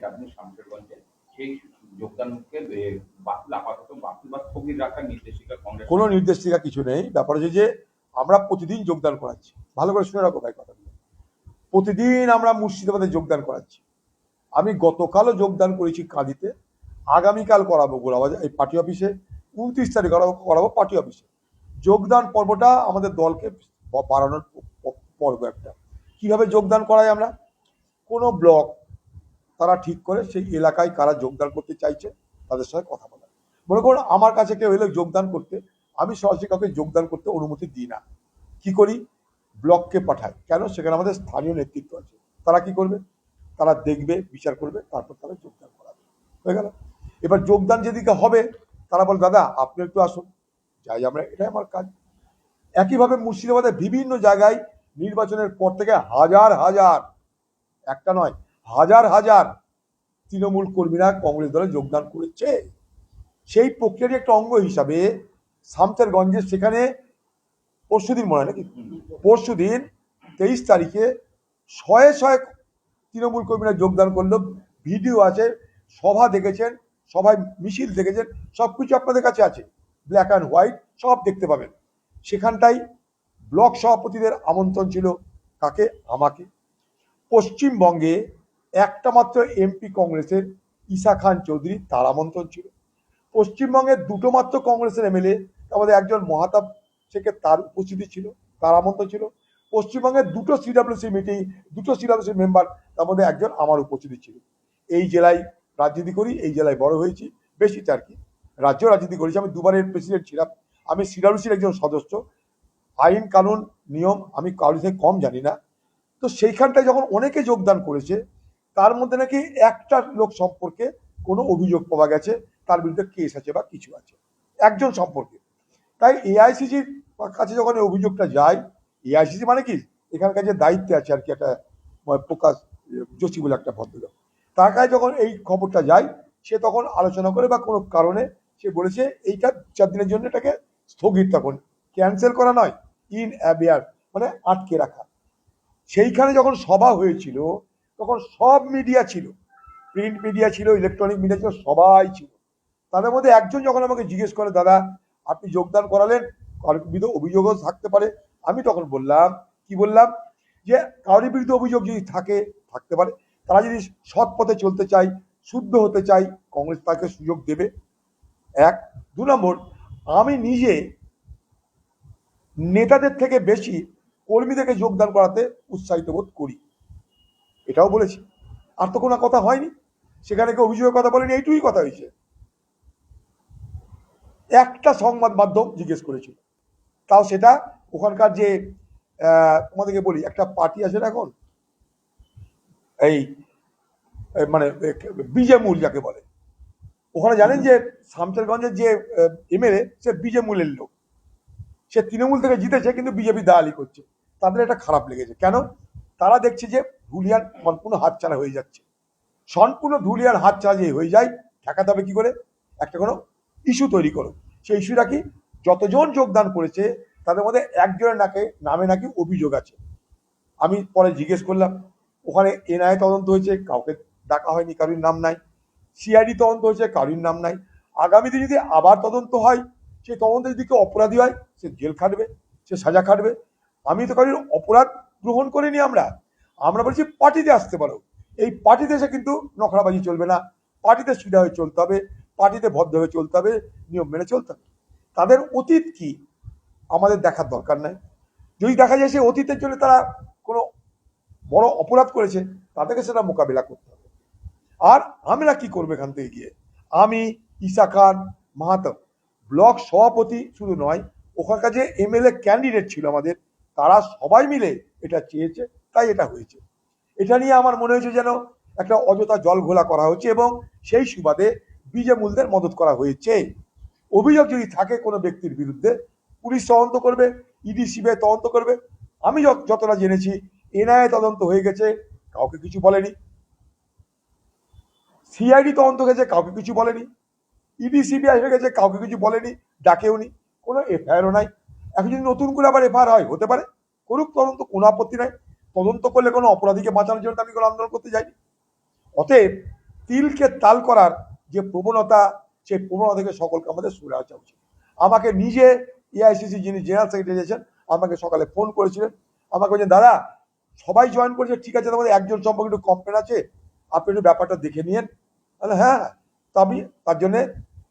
আপনি শামশেরগঞ্জে সেই যোগদানকে বাতিল আপাতত বাতিল বা স্থগিত রাখার নির্দেশিকা কংগ্রেস? কোনো নির্দেশিকা কিছু নেই। ব্যাপার হচ্ছে যে আমরা প্রতিদিন যোগদান করাচ্ছি। ভালো করে শুনে রাখো ভাই কথাগুলো। প্রতিদিন আমরা মুর্শিদাবাদে যোগদান করাচ্ছি। আমি গতকালও যোগদান করেছি কাঁদিতে, আগামীকাল করাবো গোলাবাজার এই পার্টি অফিসে, 29 তারিখ করাবো পার্টি অফিসে। যোগদান পর্বটা আমাদের দলকে বাড়ানোর পর্ব একটা। কিভাবে যোগদান করাই আমরা, কোনো ব্লক তারা ঠিক করে সেই এলাকায় কারা যোগদান করতে চাইছে তাদের সাথে কথা বলা। মনে করুন আমার কাছে কেউ এলে যোগদান করতে, আমি সরাসরি কাউকে যোগদান করতে অনুমতি দিই না। কি করি, ব্লককে পাঠাই। কেন? সেখানে আমাদের স্থানীয় নেতৃত্ব আছে। তারা কি করবে, তারা দেখবে, বিচার করবে, তারপর তারা যোগদান করাবে। হয়ে গেল। এবার যোগদান যেদিকে হবে তারা বলে দাদা আপনি একটু আসুন, যাই আমরা, এটাই আমার কাজ। একইভাবে মুর্শিদাবাদের বিভিন্ন জায়গায় নির্বাচনের পর থেকে হাজার হাজার, একটা নয় হাজার হাজার তৃণমূল কর্মীরা কংগ্রেস দলে যোগদান করেছে। সেই প্রক্রিয়ার একটা অঙ্গ হিসাবে শামশেরগঞ্জে সেখানে পরশুদিন মনে হয় নাকি, পরশুদিন 23 তারিখে শয়ে শয়ে তৃণমূল কর্মীরা যোগদান করলো। ভিডিও আছে, সভা দেখেছেন, সভায় মিছিল দেখেছেন, সবকিছু আপনাদের কাছে আছে, ব্ল্যাক অ্যান্ড হোয়াইট সব দেখতে পাবেন। সেখানটাই ব্লক সভাপতিদের আমন্ত্রণ ছিল। কাকে? আমাকে। পশ্চিমবঙ্গে একটা মাত্র এমপি কংগ্রেসের ঈশা খান চৌধুরী, তার আমন্ত্রণ ছিল। পশ্চিমবঙ্গের দুটো মাত্র কংগ্রেসের এমএলএ, আমাদের একজন মহাতাব শেখের, তার উপস্থিতি ছিল, তার আমন্ত্রণ ছিল। পশ্চিমবঙ্গের দুটো সিডাব্লিউসি মিটিং, দুটো সিডাব্লিউসি মেম্বার, তার মধ্যে একজন আমার উপস্থিতি ছিল। এই জেলায় রাজনীতি করি, এই জেলায় বড় হয়েছি, বেশিটা আর কি। রাজ্য রাজনীতি করেছি, আমি দুবারের প্রেসিডেন্ট ছিলাম, আমি সিডাব্লিউসির একজন সদস্য। আইন কানুন নিয়ম আমি কারোর থেকে কম জানি না। তো সেইখানটায় যখন অনেকে যোগদান করেছে, তার মধ্যে নাকি একটা লোক সম্পর্কে কোনো অভিযোগ পাওয়া গেছে, তার বিরুদ্ধে কেস আছে বা কিছু আছে একজন সম্পর্কে। তাই এআইসিসির কাছে যখন এই অভিযোগটা যায়, এআইসিসি মানে কি এখানকার যে দায়িত্বে আছে আর কি, একটা প্রকাশ যোশী বলে একটা ভদ্রলোক, তার কাছে যখন এই খবরটা যায়, সে তখন আলোচনা করে বা কোনো কারণে সে বলেছে এইটা 4 দিনের জন্য এটাকে স্থগিত, তখন ক্যান্সেল করা নয়, ইন অ্যাবিয়ার মানে আটকে রাখা। সেইখানে যখন সভা হয়েছিল তখন সব মিডিয়া ছিল, প্রিন্ট মিডিয়া ছিল, ইলেকট্রনিক মিডিয়া ছিল, সবাই ছিল। তাদের মধ্যে একজন যখন আমাকে জিজ্ঞেস করে দাদা আপনি যোগদান করালেন, কারোর বিরুদ্ধে অভিযোগও থাকতে পারে, আমি তখন বললাম, কি বললাম, যে কারোর বিরুদ্ধে অভিযোগ যদি থাকে থাকতে পারে, তারা যদি সৎ পথে চলতে চায়, শুদ্ধ হতে চায়, কংগ্রেস তাকে সুযোগ দেবে। এক। 2 নম্বর, আমি নিজে নেতাদের থেকে বেশি কর্মীদেরকে যোগদান করাতে উৎসাহিত বোধ করি, এটাও বলেছি। আর তো কোনো কথা হয়নি, সেখানে কেউ অভিযোগের কথা বলেনি, এইটুকুই কথা হয়েছে। একটা সংবাদ মাধ্যম জিজ্ঞেস করেছিল, তাও সেটা ওখানকার যে তোমাদেরকে বলি, একটা পার্টি আছে না এখন, এই মানে বিজেমূল যাকে বলে, ওখানে জানেন যে শামশেরগঞ্জের যে এমএলএ সে বিজেমূলের লোক, সে তৃণমূল থেকে জিতেছে কিন্তু বিজেপি দালালি করছে। তাদের এটা খারাপ লেগেছে। কেন? তারা দেখছে যে ধুলিয়ান সম্পূর্ণ হাতছাড়া হয়ে যাচ্ছে। সম্পূর্ণ ধুলিয়ান হাতছাড়া যে হয়ে যায়, ঠেকাতে হবে কি করে? একটা কোনো ইস্যু তৈরি করো। সেই ইস্যুটা কি, যতজন যোগদান করেছে তাদের মধ্যে একজনের নামে নাকি অভিযোগ আছে। আমি পরে জিজ্ঞেস করলাম, ওখানে এনআইএ তদন্ত হয়েছে, কাউকে ডাকা হয়নি, কারোর নাম নাই। সিআইডি তদন্ত হয়েছে, কারোর নাম নাই। আগামী দিনে যদি আবার তদন্ত হয়, সেই তদন্তে যদি কেউ অপরাধী হয়, সে জেল খাটবে, সে সাজা খাটবে। আমি তো কারোর অপরাধ গ্রহণ করিনি। আমরা বলছি পার্টিতে আসতে পারো। এই পার্টিতে এসে কিন্তু নখরাবাজি চলবে না, পার্টিতে সুবিধা হয়ে চলতে হবে, পার্টিতে ভদ্র হয়ে চলতে হবে, নিয়ম মেনে চলতে হবে। তাদের অতীত কি আমাদের দেখার দরকার নাই। যদি দেখা যায় সে অতীতের জন্য তারা কোনো বড় অপরাধ করেছে, তাদেরকে সেটা মোকাবিলা করতে হবে। আর আমরা কি করবো এখান থেকে গিয়ে, আমি ঈশা খান মাহাতো ব্লক সভাপতি শুধু নয়, ওখানকার যে এমএলএ ক্যান্ডিডেট ছিল আমাদের, তারা সবাই মিলে এটা চেয়েছে, তাই এটা হয়েছে। এটা নিয়ে আমার মনে হয়েছে যেন একটা অযথা জল ঘোলা করা হচ্ছে এবং সেই সুবাদে বিজেমূলদের মদত করা হয়েছে। অভিযোগ যদি থাকে কোনো ব্যক্তির বিরুদ্ধে, পুলিশ তদন্ত করবে, ইডি সিবিআই তদন্ত করবে। আমি যতটা জেনেছি এনআইএ তদন্ত হয়ে গেছে, কাউকে কিছু বলেনি। সিআইডি তদন্ত হয়েছে, কাউকে কিছু বলেনি। ইডি সিবিআই হয়ে গেছে, কাউকে কিছু বলেনি, ডাকেওনি, কোনো এফআইআরও নাই। এখন যদি নতুন করে আবার এফআইআর হয়, হতে পারে, করুক তদন্ত, কোনো আপত্তি নাই। তদন্ত করলে কোনো অপরাধীকে বাঁচানোর জন্য আমি কোনো আন্দোলন করতে যাইনি। অতএব তিলকে তাল করার যে প্রবণতা, সেই প্রবণতা থেকে সকলকে আমাদের সরে আসা উচিত। আমাকে নিজে এআইসিসি যিনি জেনারেল সেক্রেটারি আছেন আমাকে সকালে ফোন করেছিলেন, আমাকে বলছেন দাদা সবাই জয়েন করেছে ঠিক আছে, তোমাদের একজন সম্পর্কে একটু কমপ্লেন আছে, আপনি একটু ব্যাপারটা দেখে নিয়েন। হ্যাঁ, তা আমি তার জন্যে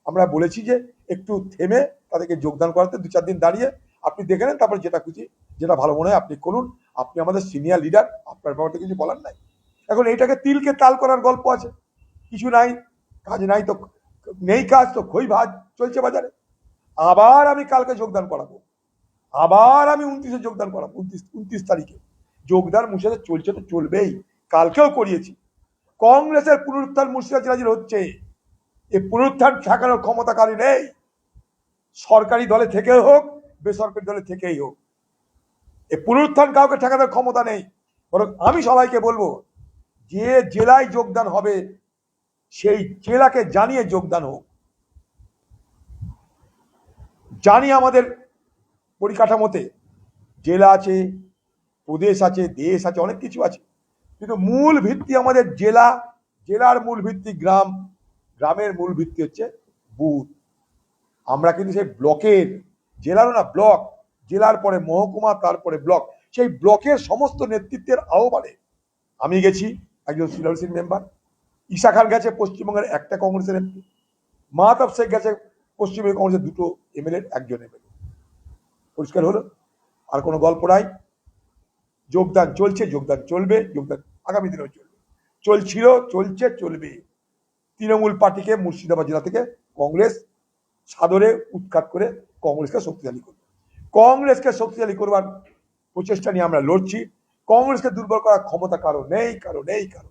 আমরা বলেছি যে একটু থেমে তাদেরকে যোগদান করাতে 2-4 দিন দাঁড়িয়ে আপনি দেখে নেন, তারপর যেটা খুশি যেটা ভালো মনে হয় আপনি করুন, আপনি আমাদের সিনিয়র লিডার, আপনার ব্যাপারটা কিছু বলার নাই। এখন এইটাকে তিলকে তাল করার গল্প আছে, কিছু নাই, কাজ নাই তো নেই, কাজ তো খই ভাত চলছে বাজারে। আবার আমি কালকে যোগদান করাবো, আবার আমি 29-এ যোগদান করাবো, 29 তারিখে যোগদান মুর্শিদাবাদে চলছে তো চলবেই, কালকেও করিয়েছি। কংগ্রেসের পুনরুত্থান মুর্শিদাবাদ জেলা হচ্ছে, এই পুনরুত্থান ঠেকানোর ক্ষমতা কারী নেই, সরকারি দলে থেকেই হোক বেসরকারি দলে থেকেই হোক, এই পুনরুত্থান কাউকে ঠেকানোর ক্ষমতা নেই। বরং আমি সবাইকে বলবো যে জেলায় যোগদান হবে সেই জেলাকে জানিয়ে যোগদান হোক। জানি আমাদের পরিকাঠামোতে জেলা আছে, প্রদেশ আছে, দেশ আছে, অনেক কিছু আছে, কিন্তু মূল ভিত্তি আমাদের জেলা, জেলার মূল ভিত্তি গ্রাম, গ্রামের মূল ভিত্তি হচ্ছে বুথ। আমরা কিন্তু সেই ব্লকের, জেলারও না ব্লক, জেলার পরে মহকুমা, তারপরে ব্লক, সেই ব্লকের সমস্ত নেতৃত্বের আহ্বানে আমি গেছি, একজন সিলসির মেম্বার, ঈশা খান গেছে পশ্চিমবঙ্গের একটা কংগ্রেসের এমপি, মাহতাব শেখ গেছে পশ্চিমবঙ্গ কংগ্রেসের 2 এমএলএ, একজন এমএলএ। পরিষ্কার হলো, আর কোনো গল্প নাই। যোগদান চলছে, যোগদান চলবে, যোগদান আগামী দিনেও চলবে, চলছিল, চলছে, চলবে। তৃণমূল পার্টিকে মুর্শিদাবাদ জেলা থেকে কংগ্রেস সাদরে উৎখাত করে কংগ্রেসকে শক্তিশালী করবে, কংগ্রেসকে শক্তিশালী করবার প্রচেষ্টা নিয়ে আমরা লড়ছি। কংগ্রেসকে দুর্বল করার ক্ষমতা কারো নেই, কারো নেই, কারো